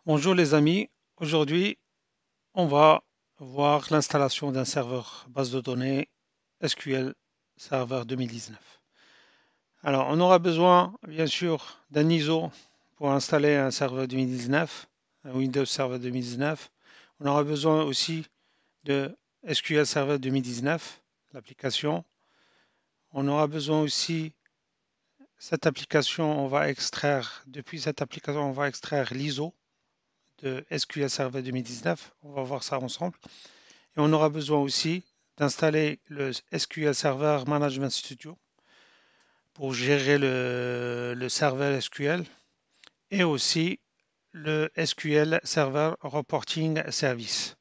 Bonjour les amis, aujourd'hui on va voir l'installation d'un serveur base de données SQL Server 2019. Alors on aura besoin bien sûr d'un ISO pour installer un serveur 2019, un Windows Server 2019. On aura besoin aussi de SQL Server 2019, l'application. On aura besoin aussi cette application, on va extraire, depuis cette application on va extraire l'ISO de SQL Server 2019. On va voir ça ensemble. Et on aura besoin aussi d'installer le SQL Server Management Studio pour gérer le serveur SQL et aussi le SQL Server Reporting Service.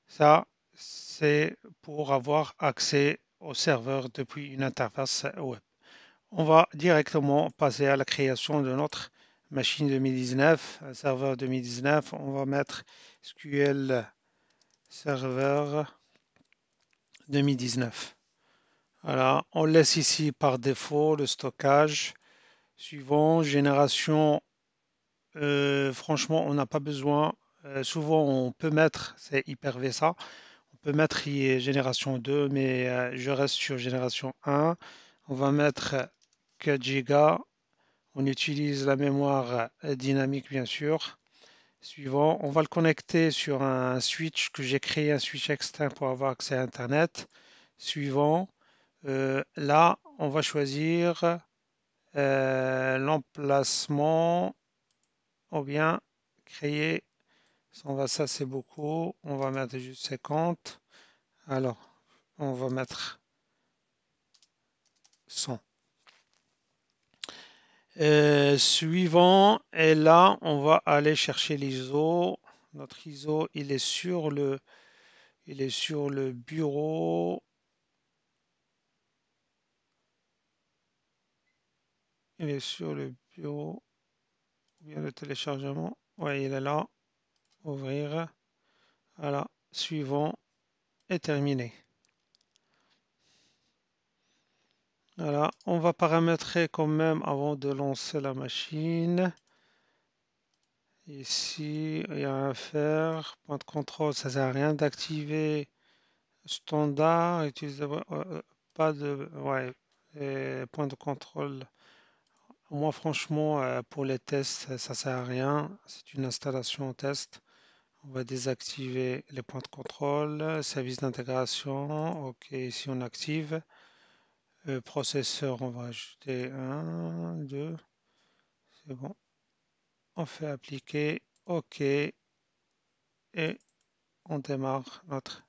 Ça, c'est pour avoir accès au serveur depuis une interface web. On va directement passer à la création de notre machine 2019, un serveur 2019. On va mettre SQL Server 2019. Voilà, on laisse ici par défaut le stockage. Suivant, génération, franchement, on n'a pas besoin. Souvent, on peut mettre, c'est Hyper-V ça, on peut mettre génération 2, mais je reste sur génération 1. On va mettre 4 Go. On utilise la mémoire dynamique, bien sûr. Suivant, on va le connecter sur un switch que j'ai créé, un switch externe pour avoir accès à Internet. Suivant, là, on va choisir l'emplacement ou bien créer. Ça c'est beaucoup. On va mettre juste 50. Alors, on va mettre 100. Suivant, et là, on va aller chercher l'ISO. Notre ISO, il est sur le bureau. Il est sur le bureau. Bien le téléchargement. Oui, il est là. Ouvrir. Voilà. Suivant et terminé. Voilà, on va paramétrer quand même avant de lancer la machine. Ici, il y a à faire. Point de contrôle, ça sert à rien d'activer standard. Utiliser pas de ouais, point de contrôle. Moi, franchement, pour les tests, ça sert à rien. C'est une installation test. On va désactiver les points de contrôle. Service d'intégration. OK, ici on active. Processeur, on va ajouter un, 2. C'est bon. On fait appliquer, OK, et on démarre notre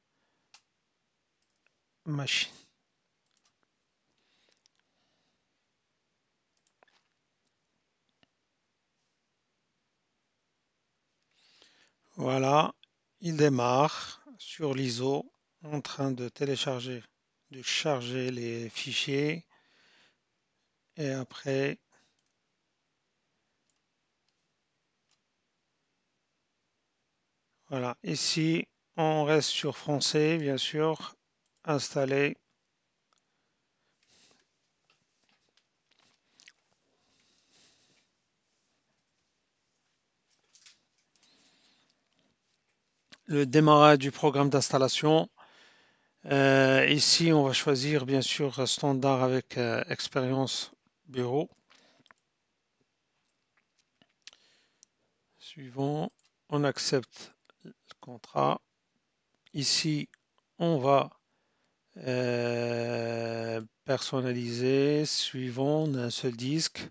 machine. Voilà, il démarre sur l'ISO en train de télécharger, de charger les fichiers. Et après, voilà, ici, on reste sur français, bien sûr, installer. Le démarrage du programme d'installation. Ici, on va choisir bien sûr standard avec expérience bureau. Suivant, on accepte le contrat. Ici, on va personnaliser. Suivant, on a un seul disque.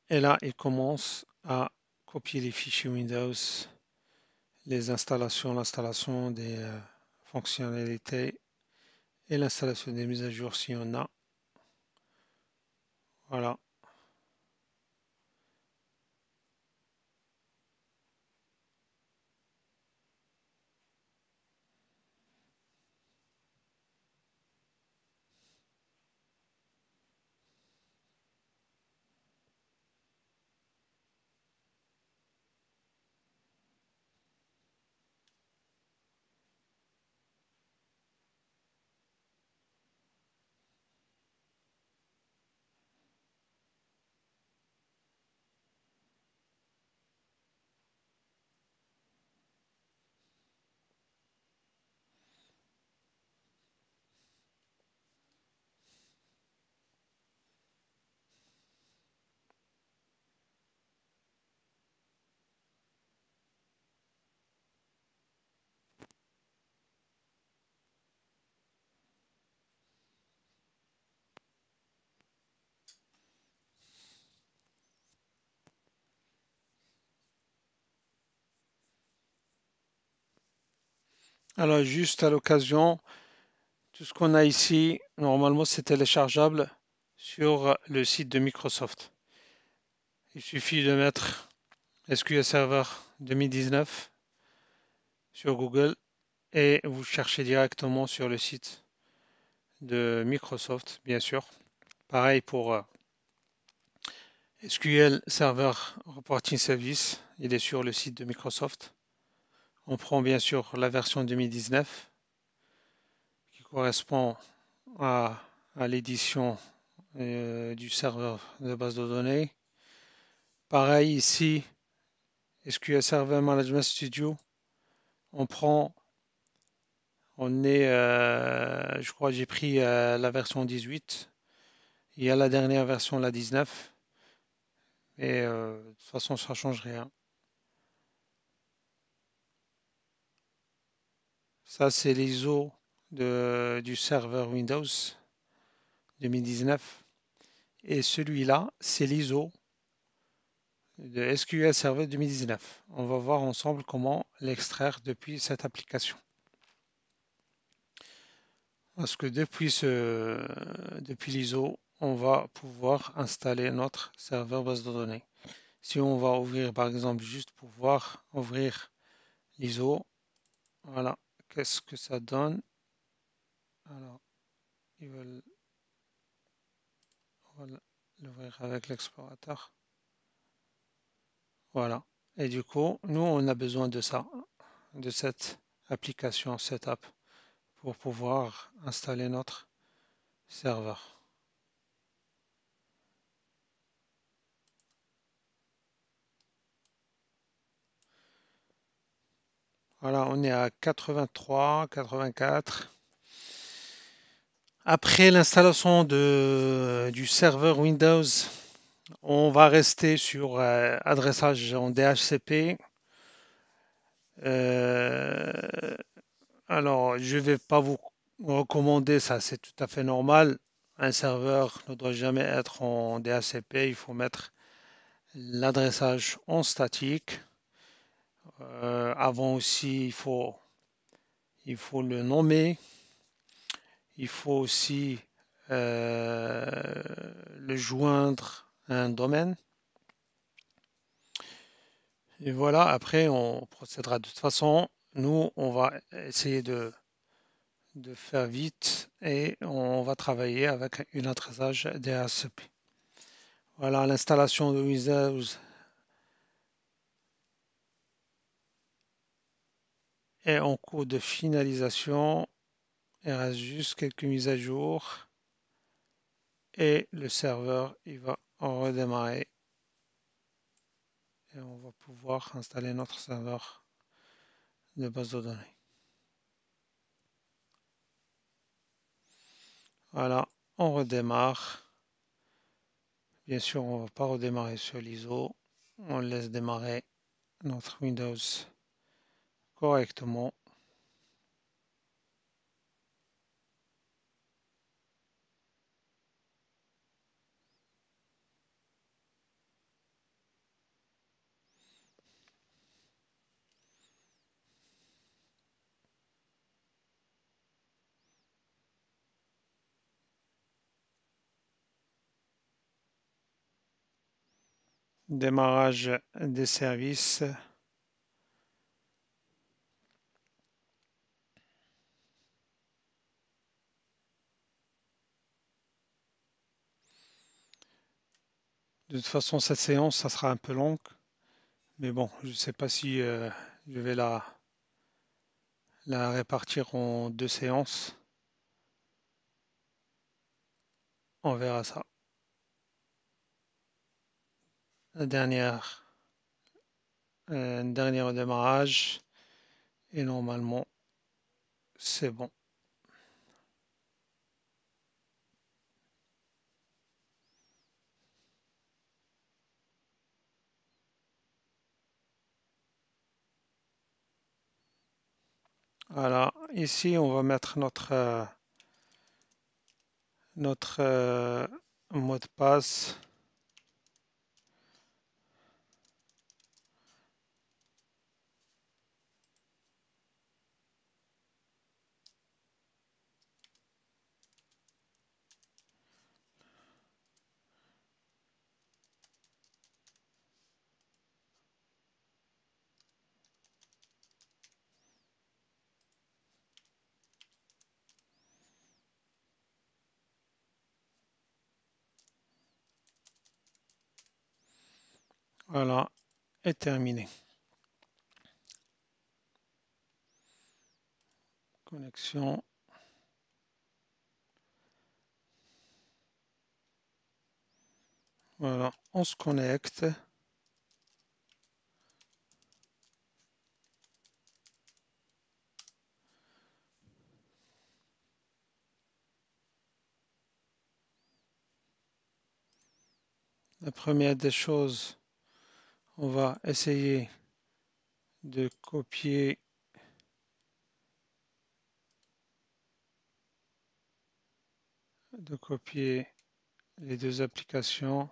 Et là, il commence à copier les fichiers Windows, les installations, l'installation des fonctionnalités et l'installation des mises à jour si on a. Voilà. Alors juste à l'occasion, tout ce qu'on a ici, normalement c'est téléchargeable sur le site de Microsoft. Il suffit de mettre SQL Server 2019 sur Google et vous cherchez directement sur le site de Microsoft, bien sûr. Pareil pour SQL Server Reporting Service, il est sur le site de Microsoft. On prend bien sûr la version 2019 qui correspond à, à l'édition du serveur de base de données. Pareil ici, SQL Server Management Studio, on prend, je crois que j'ai pris la version 18. Il y a la dernière version, la 19, et de toute façon ça change rien. Ça c'est l'ISO du serveur Windows 2019, et celui-là c'est l'ISO de SQL Server 2019. On va voir ensemble comment l'extraire depuis cette application. Parce que depuis l'ISO, on va pouvoir installer notre serveur base de données. Si on va ouvrir par exemple juste pour voir ouvrir l'ISO, voilà, qu'est-ce que ça donne? Alors, on va l'ouvrir avec l'explorateur. Voilà. Et du coup, nous, on a besoin de ça, de cette application setup pour pouvoir installer notre serveur. Voilà, on est à 83, 84. Après l'installation du serveur Windows, on va rester sur adressage en DHCP. Euh, alors, je ne vais pas vous recommander ça, c'est tout à fait normal. Un serveur ne doit jamais être en DHCP, il faut mettre l'adressage en statique. Avant aussi, il faut le nommer. Il faut aussi le joindre à un domaine. Et voilà, après, on procédera de toute façon. Nous, on va essayer de faire vite et on va travailler avec un adressage DHCP. Voilà, l'installation de Windows est en cours de finalisation. Il reste juste quelques mises à jour et le serveur, il va redémarrer et on va pouvoir installer notre serveur de base de données. Voilà, on redémarre. Bien sûr, on ne va pas redémarrer sur l'ISO. On laisse démarrer notre Windows correctement. Démarrage des services. De toute façon, cette séance, ça sera un peu longue. Mais bon, je ne sais pas si je vais la répartir en deux séances. On verra ça. La dernière, un dernier redémarrage. Et normalement, c'est bon. Voilà, ici, on va mettre notre mot de passe. Voilà, est terminé. Connexion. Voilà, on se connecte. La première des choses, on va essayer de copier les deux applications.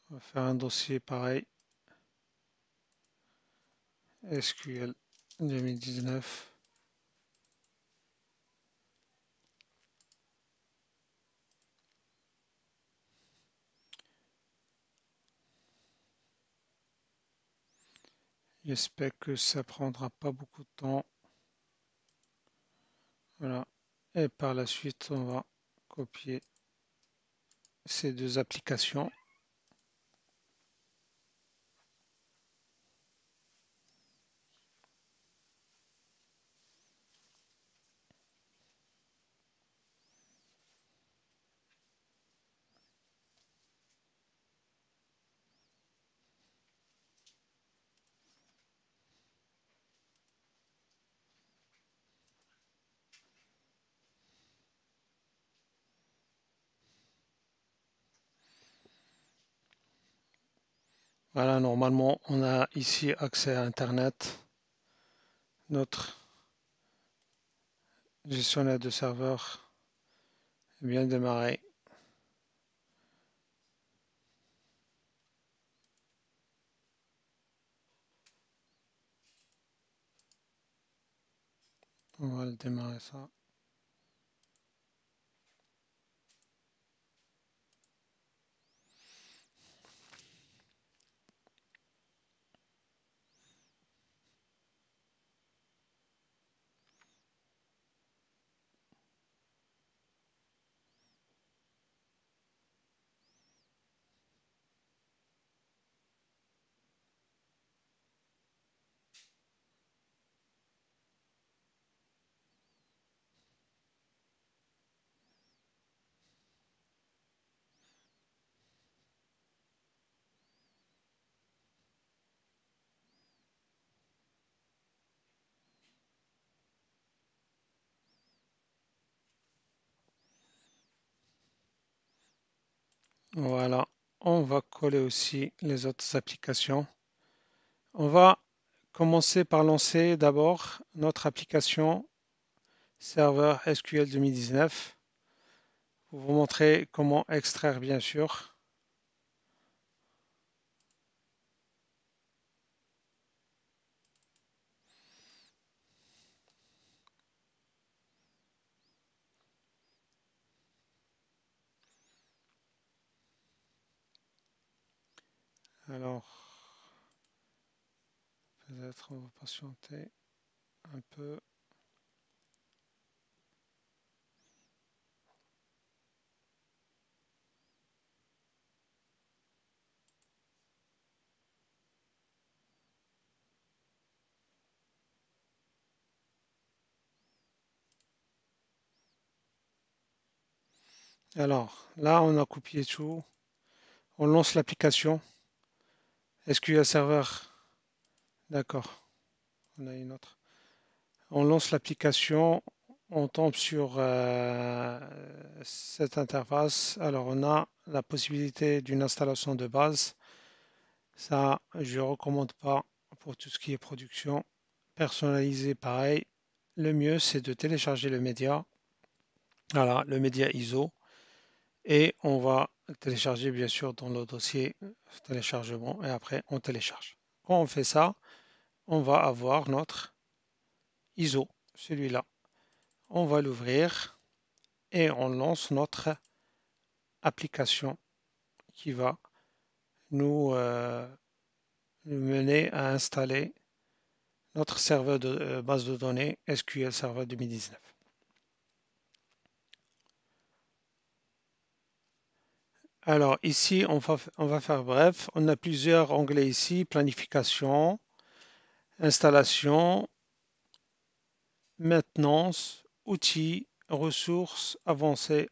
On va faire un dossier pareil, SQL 2019. J'espère que ça prendra pas beaucoup de temps. Voilà. Et par la suite, on va copier ces deux applications. Voilà, normalement, on a ici accès à Internet. Notre gestionnaire de serveur est bien démarré. On va le démarrer ça. Voilà, on va coller aussi les autres applications. On va commencer par lancer d'abord notre application serveur SQL 2019 pour vous montrer comment extraire bien sûr. Alors, peut-être on va patienter un peu. Alors, là, on a copié tout. On lance l'application SQL Server. D'accord, on a une autre. On lance l'application, on tombe sur cette interface. Alors, on a la possibilité d'une installation de base. Ça, je ne recommande pas pour tout ce qui est production. Personnalisé, pareil. Le mieux, c'est de télécharger le média. Voilà, le média ISO. Et on va télécharger, bien sûr, dans le dossier téléchargement. Et après, on télécharge. Quand on fait ça, on va avoir notre ISO, celui-là. On va l'ouvrir et on lance notre application qui va nous, nous mener à installer notre serveur de base de données SQL Server 2019. Alors ici, on va faire bref. On a plusieurs onglets ici, planification, installation, maintenance, outils, ressources, avancées,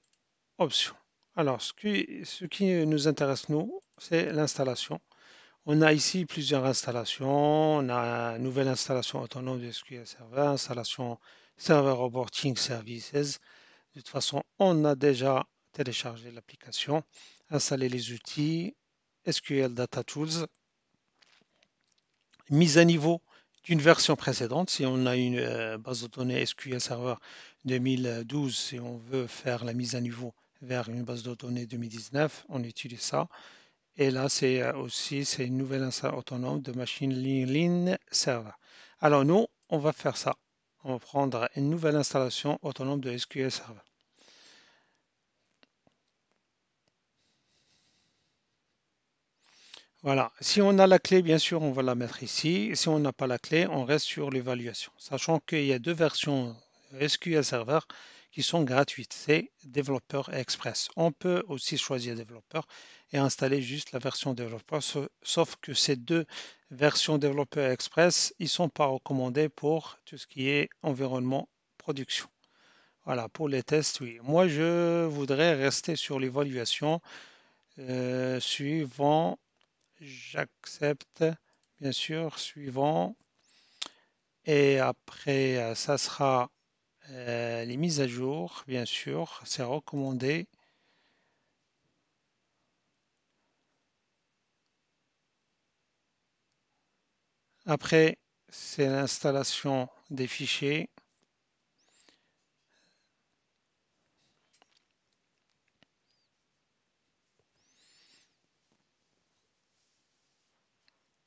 options. Alors, ce qui nous intéresse, nous, c'est l'installation. On a ici plusieurs installations. On a une nouvelle installation autonome de SQL Server, installation Server Reporting Services. De toute façon, on a déjà téléchargé l'application, installé les outils, SQL Data Tools, mise à niveau d'une version précédente. Si on a une base de données SQL Server 2012, si on veut faire la mise à niveau vers une base de données 2019, on utilise ça. Et là, c'est aussi c'est une nouvelle installation autonome de Machine Learning Server. Alors nous, on va faire ça. On va prendre une nouvelle installation autonome de SQL Server. Voilà. Si on a la clé, bien sûr, on va la mettre ici. Si on n'a pas la clé, on reste sur l'évaluation. Sachant qu'il y a deux versions SQL Server qui sont gratuites. C'est Développeur et Express. On peut aussi choisir Développeur et installer juste la version Développeur. Sauf que ces deux versions Développeur et Express, ils ne sont pas recommandés pour tout ce qui est environnement production. Voilà, pour les tests, oui. Moi, je voudrais rester sur l'évaluation suivant. J'accepte, bien sûr, suivant. Et après, ça sera les mises à jour, bien sûr, c'est recommandé. Après, c'est l'installation des fichiers.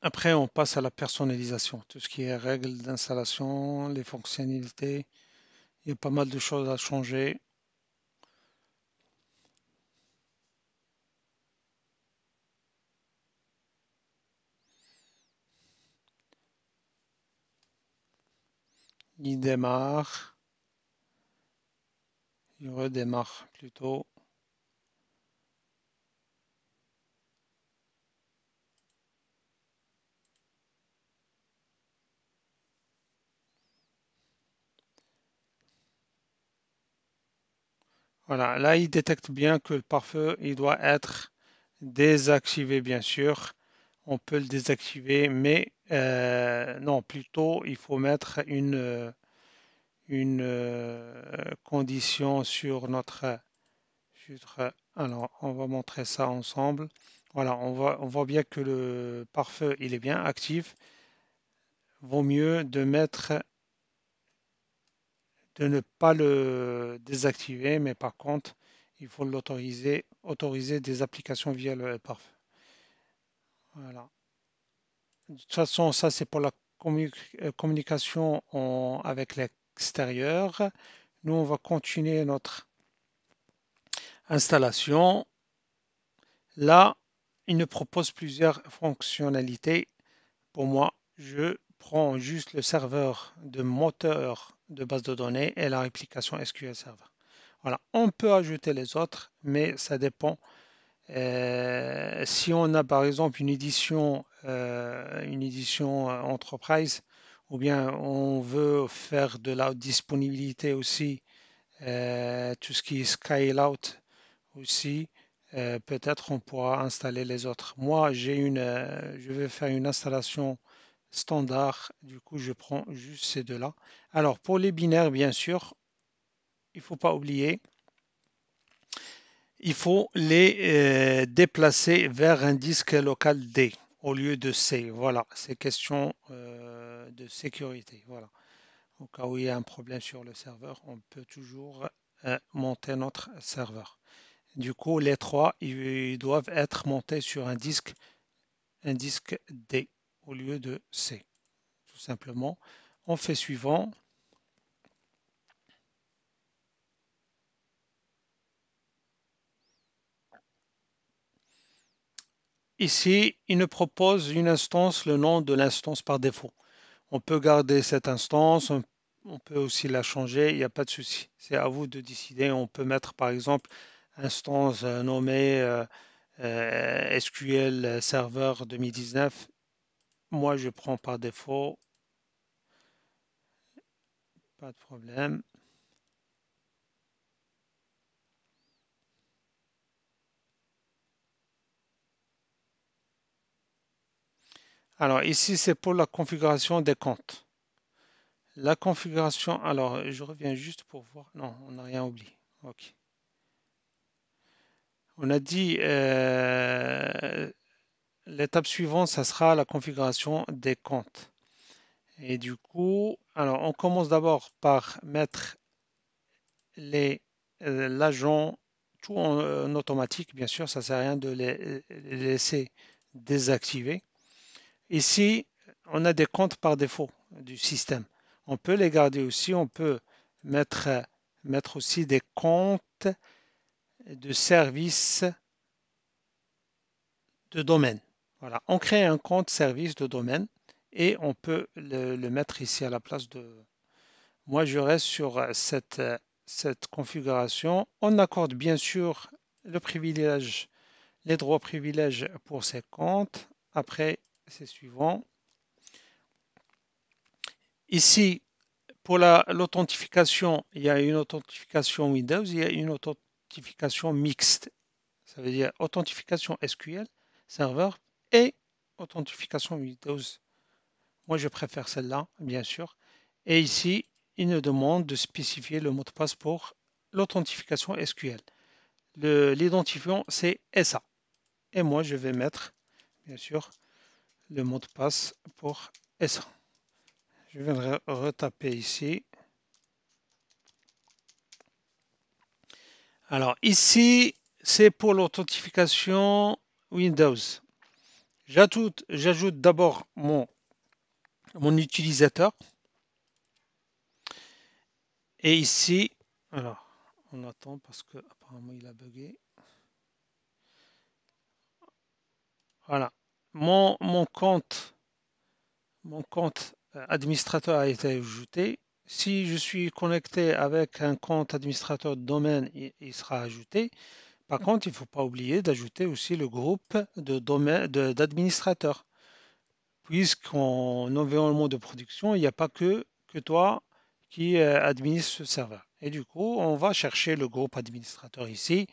Après, on passe à la personnalisation, tout ce qui est règles d'installation, les fonctionnalités. Il y a pas mal de choses à changer. Il démarre, il redémarre plutôt. Voilà, là, il détecte bien que le pare-feu, il doit être désactivé, bien sûr. On peut le désactiver, mais non, plutôt, il faut mettre une condition sur alors, on va montrer ça ensemble. Voilà, on voit bien que le pare-feu, il est bien actif. Vaut mieux de ne pas le désactiver, mais par contre, il faut autoriser des applications via le pare-feu. Voilà. De toute façon, ça c'est pour la communication avec l'extérieur. Nous, on va continuer notre installation. Là, il nous propose plusieurs fonctionnalités. Pour moi, je prends juste le serveur de moteur de base de données et la réplication SQL Server. Voilà, on peut ajouter les autres, mais ça dépend. Si on a par exemple une édition Enterprise, ou bien on veut faire de la disponibilité aussi, tout ce qui est scale out aussi, peut-être on pourra installer les autres. Moi, je vais faire une installation standard, du coup je prends juste ces deux-là. Alors pour les binaires, bien sûr, il ne faut pas oublier, il faut les déplacer vers un disque local D au lieu de C. Voilà, c'est question de sécurité. Voilà. Au cas où il y a un problème sur le serveur, on peut toujours monter notre serveur. Du coup, les trois, ils doivent être montés sur un disque D au lieu de C. Tout simplement. On fait suivant. Ici, il nous propose une instance, le nom de l'instance par défaut. On peut garder cette instance, on peut aussi la changer, il n'y a pas de souci. C'est à vous de décider. On peut mettre par exemple instance nommée SQL Server 2019. Moi, je prends par défaut, pas de problème. Alors ici, c'est pour la configuration des comptes. La configuration, alors je reviens juste pour voir. Non, on n'a rien oublié. Ok. On a dit l'étape suivante, ça sera la configuration des comptes. Et du coup, alors on commence d'abord par mettre l'agent tout en automatique. Bien sûr, ça ne sert à rien de les laisser désactivés. Ici, on a des comptes par défaut du système. On peut les garder aussi. On peut mettre, mettre aussi des comptes de service de domaine. Voilà, on crée un compte service de domaine et on peut le mettre ici à la place de. Moi, je reste sur cette configuration. On accorde bien sûr le privilège, les droits privilèges pour ces comptes. Après, c'est suivant. Ici, pour l'authentification, il y a une authentification Windows, il y a une authentification mixte. Ça veut dire authentification SQL, serveur et authentification Windows. Moi, je préfère celle-là, bien sûr. Et ici, il nous demande de spécifier le mot de passe pour l'authentification SQL. L'identifiant, c'est SA. Et moi, je vais mettre, bien sûr, le mot de passe pour SA. Je vais le retaper ici. Alors ici, c'est pour l'authentification Windows. J'ajoute d'abord mon utilisateur. Et ici, alors, on attend parce que apparemment il a bugué. Voilà. Mon compte administrateur a été ajouté. Si je suis connecté avec un compte administrateur de domaine, il sera ajouté. Par contre, il ne faut pas oublier d'ajouter aussi le groupe d'administrateurs. Puisqu'en environnement de production, il n'y a pas que toi qui administre ce serveur. Et du coup, on va chercher le groupe administrateur ici.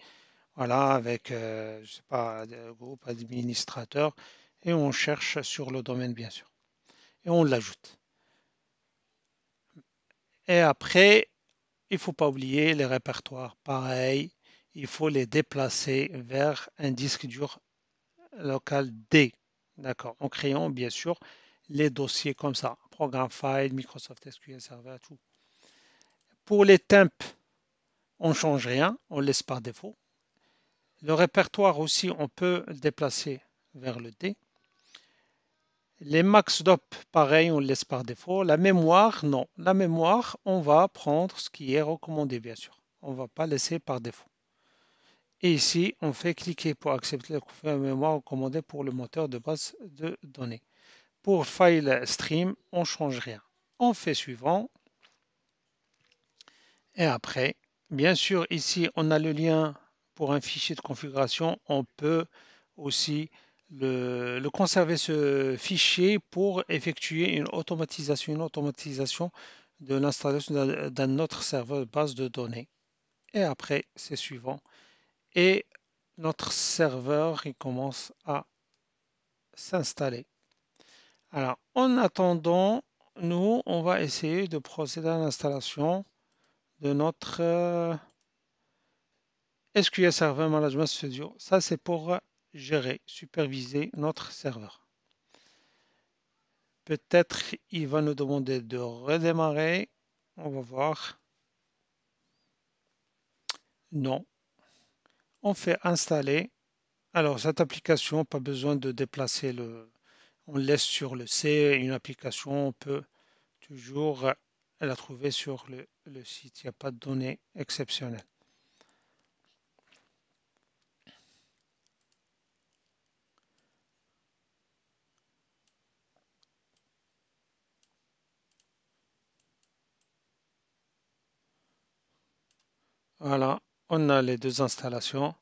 Voilà, avec, je sais pas, le groupe administrateur. Et on cherche sur le domaine, bien sûr. Et on l'ajoute. Et après, il ne faut pas oublier les répertoires. Pareil, il faut les déplacer vers un disque dur local D. D'accord. En créant, bien sûr, les dossiers comme ça. Programme file, Microsoft SQL Server, tout. Pour les temp, on ne change rien, on laisse par défaut. Le répertoire aussi, on peut le déplacer vers le D. Les maxdop, pareil, on le laisse par défaut. La mémoire, non. La mémoire, on va prendre ce qui est recommandé, bien sûr. On ne va pas laisser par défaut. Et ici, on fait cliquer pour accepter la mémoire recommandée pour le moteur de base de données. Pour file stream, on ne change rien. On fait suivant. Et après, bien sûr, ici, on a le lien pour un fichier de configuration. On peut aussi le conserver, ce fichier, pour effectuer une automatisation de l'installation d'un autre serveur de base de données. Et après, c'est suivant. Et notre serveur, il commence à s'installer. Alors, en attendant, nous, on va essayer de procéder à l'installation de notre SQL Server Management Studio. Ça, c'est pour gérer, superviser notre serveur. Peut-être il va nous demander de redémarrer. On va voir. Non. On fait installer. Alors, cette application, pas besoin de déplacer le. On laisse sur le C une application. On peut toujours la trouver sur le site. Il n'y a pas de données exceptionnelles. Voilà, on a les deux installations.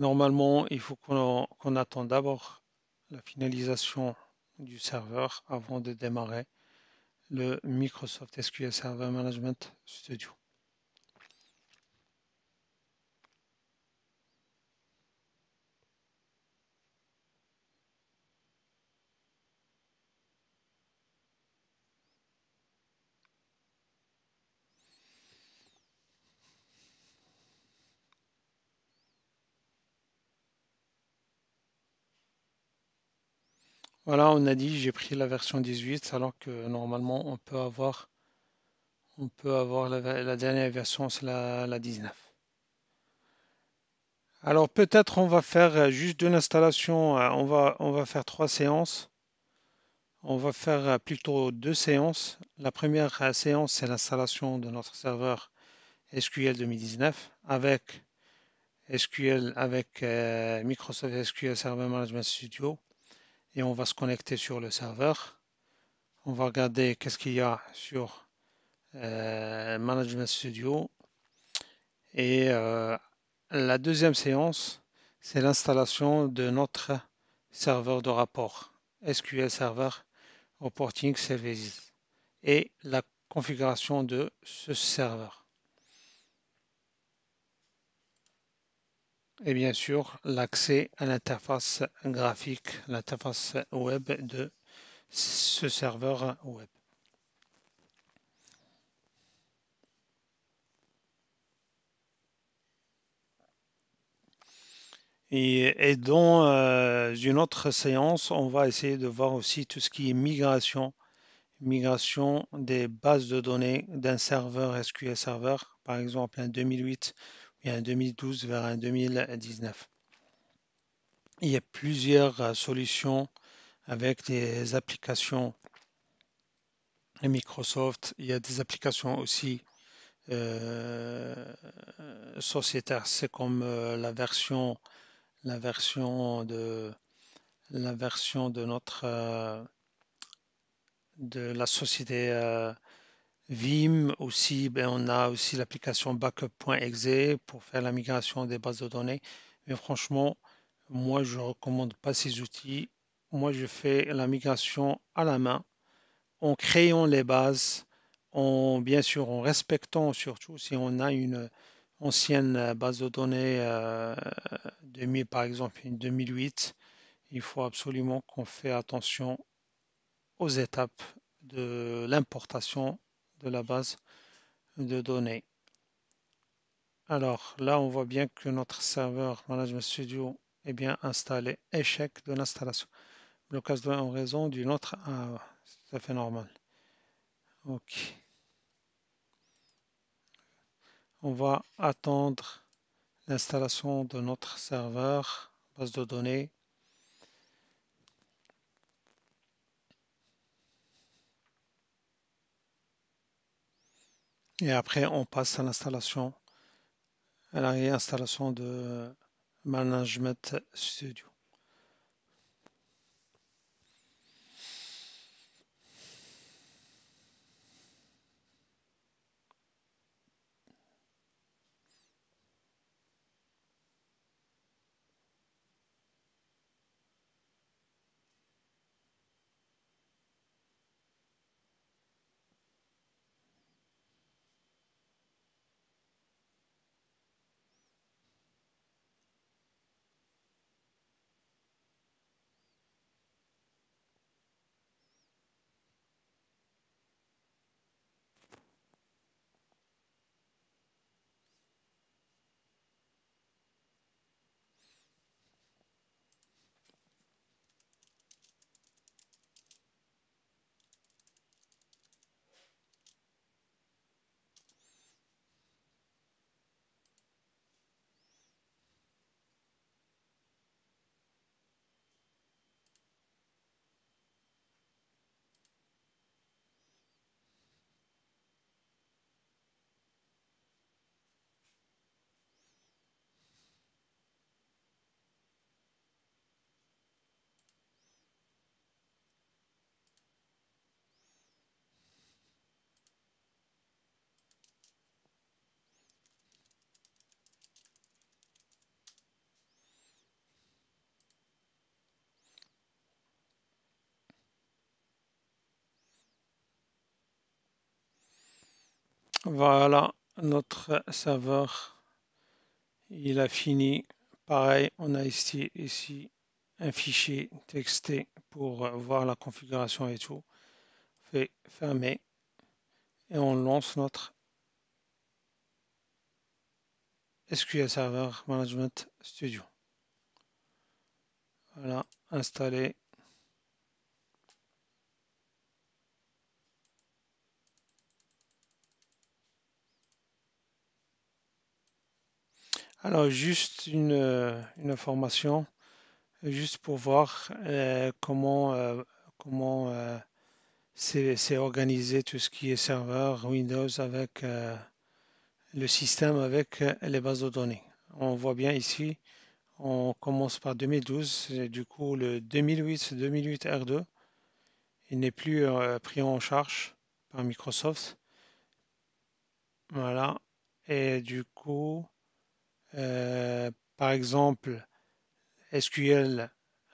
Normalement, il faut qu'on attende d'abord la finalisation du serveur avant de démarrer le Microsoft SQL Server Management Studio. Voilà, on a dit j'ai pris la version 18 alors que normalement on peut avoir la dernière version, c'est la 19. Alors peut-être on va faire juste une installation, on va faire 3 séances. On va faire plutôt 2 séances. La première séance, c'est l'installation de notre serveur SQL 2019 avec SQL, avec Microsoft SQL Server Management Studio. Et on va se connecter sur le serveur. On va regarder qu'est-ce qu'il y a sur Management Studio. Et la deuxième séance, c'est l'installation de notre serveur de rapport, SQL Server Reporting Services, et la configuration de ce serveur. Et bien sûr, l'accès à l'interface graphique, l'interface web de ce serveur web. Et dans une autre séance, on va essayer de voir aussi tout ce qui est migration des bases de données d'un serveur SQL Server, par exemple un 2008 ou un 2012 vers un 2019. Il y a plusieurs solutions avec des applications Microsoft. Il y a des applications aussi euh, sociétaires. C'est comme la version de notre de la société Vim aussi. Ben, on a aussi l'application backup.exe pour faire la migration des bases de données. Mais franchement, moi je ne recommande pas ces outils. Moi je fais la migration à la main en créant les bases, bien sûr en respectant surtout si on a une ancienne base de données 2000, par exemple une 2008, il faut absolument qu'on fait attention aux étapes de l'importation de la base de données. Alors là, on voit bien que notre serveur Management Studio est bien installé. Échec de l'installation. Blocage en raison d'une autre. Ah, c'est tout à fait normal. Ok. On va attendre l'installation de notre serveur, base de données. Et après, on passe à l'installation, à la réinstallation de Management Studio. Voilà, notre serveur, il a fini. Pareil, on a ici un fichier TXT pour voir la configuration et tout. Fait fermer et on lance notre SQL Server Management Studio. Voilà, installé. Alors, juste une information, juste pour voir comment c'est organisé tout ce qui est serveur Windows avec le système avec les bases de données. On voit bien ici, on commence par 2012, et du coup le 2008 R2, il n'est plus pris en charge par Microsoft. Voilà. Et du coup, par exemple, SQL,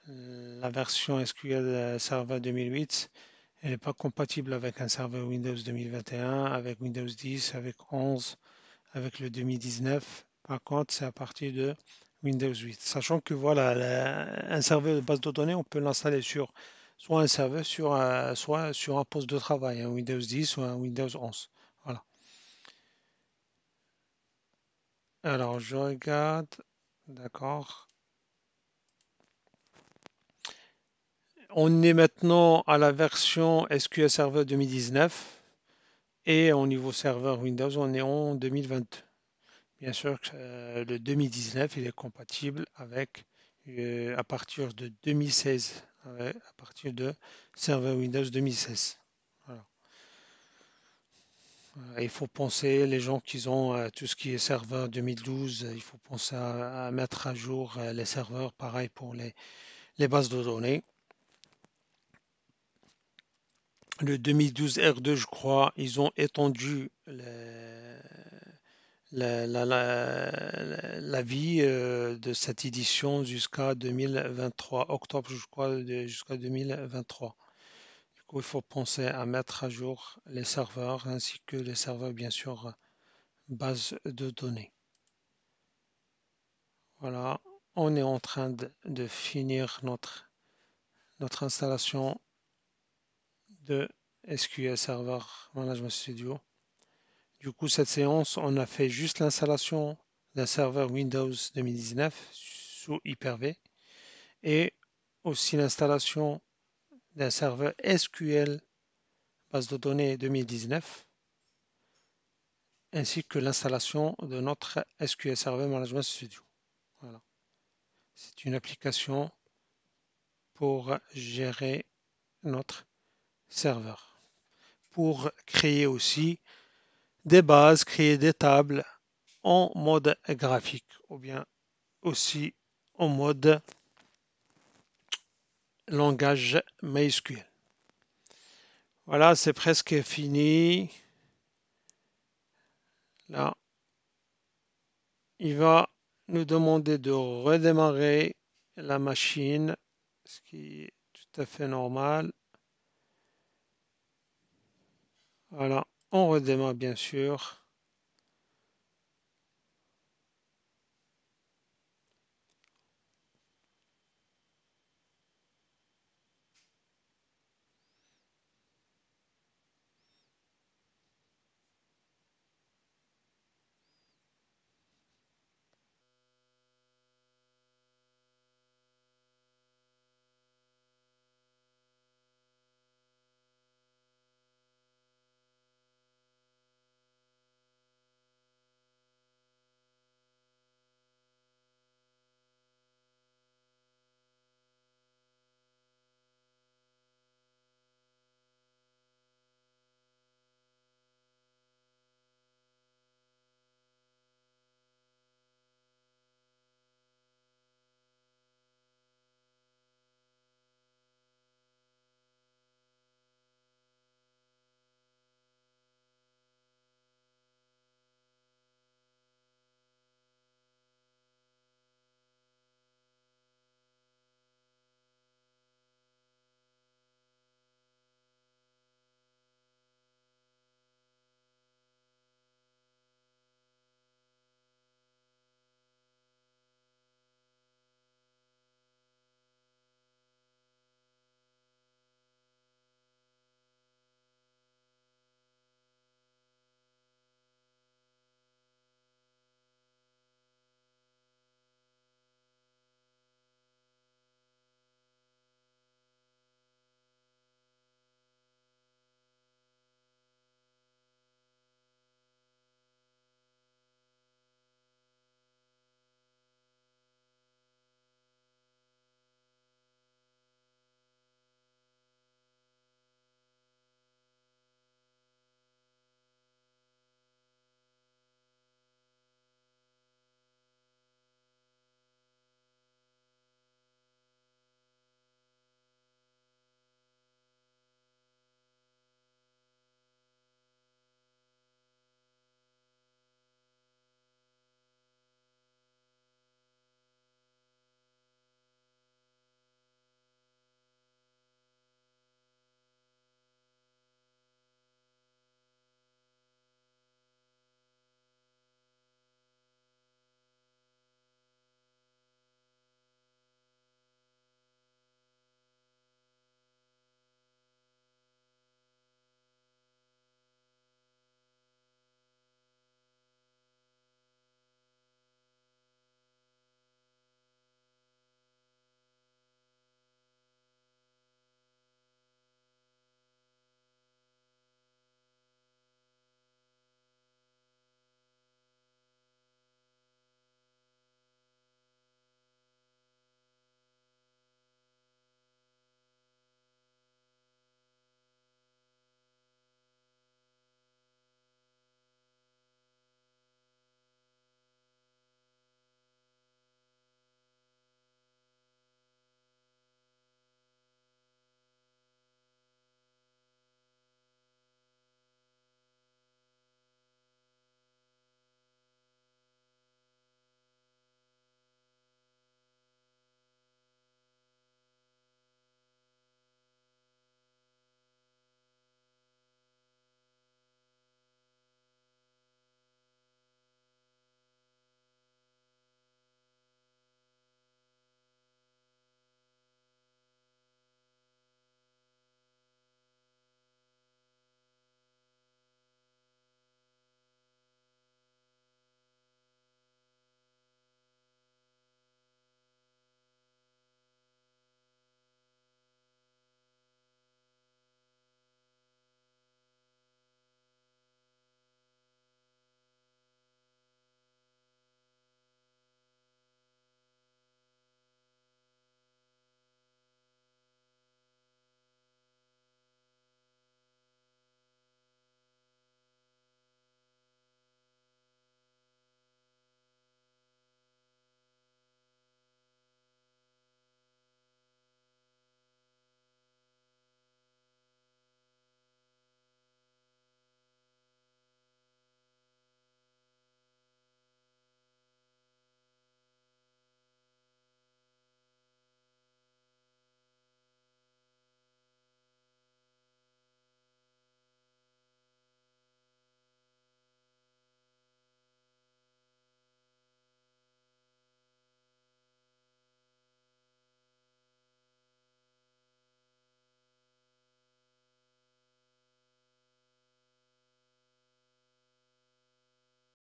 la version SQL Server 2008, elle n'est pas compatible avec un serveur Windows 2021, avec Windows 10, avec 11, avec le 2019. Par contre, c'est à partir de Windows 8. Sachant que voilà, un serveur de base de données, on peut l'installer sur soit un serveur, soit sur un poste de travail, un Windows 10 ou un Windows 11. Voilà. Alors, je regarde. D'accord. On est maintenant à la version SQL Server 2019 et au niveau serveur Windows, on est en 2022. Bien sûr que le 2019, il est compatible avec à partir de 2016, à partir de serveur Windows 2016. Voilà. Il faut penser, les gens qui ont tout ce qui est serveur 2012, il faut penser à mettre à jour les serveurs, pareil pour les bases de données. Le 2012 R2, je crois, ils ont étendu la vie de cette édition jusqu'à 2023, octobre, je crois, jusqu'à 2023. Du coup, il faut penser à mettre à jour les serveurs ainsi que les serveurs, bien sûr, base de données. Voilà, on est en train de finir notre installation de SQL Server Management Studio. Du coup, cette séance, on a fait juste l'installation d'un serveur Windows 2019 sous Hyper-V et aussi l'installation d'un serveur SQL base de données 2019 ainsi que l'installation de notre SQL Server Management Studio. Voilà. C'est une application pour gérer notre serveur. Pour créer aussi des bases, créer des tables en mode graphique ou bien aussi en mode langage MySQL. Voilà, c'est presque fini. Là, il va nous demander de redémarrer la machine, ce qui est tout à fait normal. Voilà, on redémarre bien sûr.